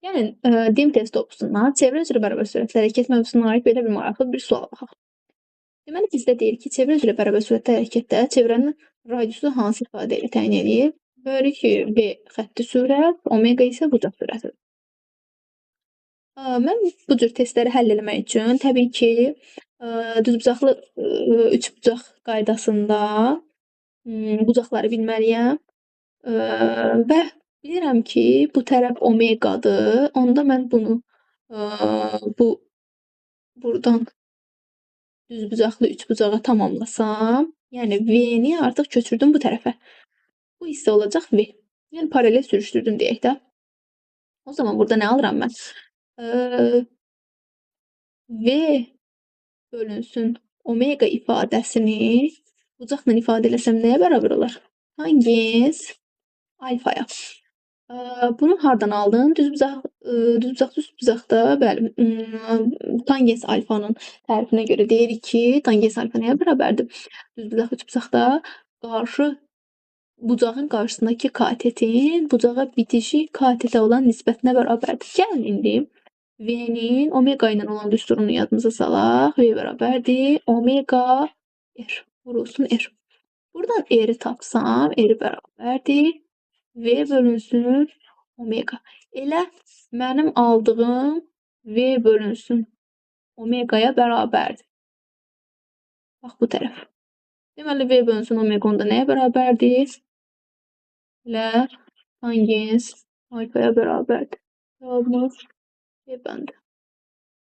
Gəlin, dim test topusundan çevrə üzrə bərabər sürətlə hərəkət mövzusuna aid belə bir maraqlı bir suala baxaq. Deməli, bizdə deyir ki, çevrə üzrə bərabər sürətlə hərəkətdə çevrənin radiusu hansı ifadə ilə təyin edilir? Görürük ki, V xətti sürət, omega isə bucaq sürətidir. Mən bu cür testləri həll eləmək üçün təbii ki, düzbucaqlı üçbucaq qaydasında bucaqları bilməliyəm və bilirəm ki, bu tərəf omeqadır. Onda mən bunu burdan düzbucaqlı üçbucağa tamamlasam, yəni V-ni artıq köçürdüm bu tərəfə. Bu hissə olacaq V. Yəni paralel sürüşdürdüm deyək də. O zaman burada nə alıram mən? V bölünsün omega ifadəsini bucaqla ifadə eləsəm nəyə bərabər olar? Tangens alfaya. Bunu hardan aldım? Düzbucaqlı üçbucaqda, bəli, tangens alfanın tərifinə görə deyirik ki, tangens alfa nəyə bərabərdir? Düzbucaqlı üçbucaqda bucağın qarşısındakı katetin bucağa bitişik katetə olan nisbətinə bərabərdir. Gəlin indi V-nin omega ilə olan düsturunu yadımıza salaq. V bərabərdir omega R. Vurulsun R. Buradan R-i tapsam, R bərabərdir V bölünsün omega. Elə mənim aldığım V bölünsün omegaya bərabərdir. Bax bu tərəf. Deməli, V bölünsün omega onda nəyə bərabərdir? Elə tangens alfaya bərabərdir. Cavabımız B bəndi.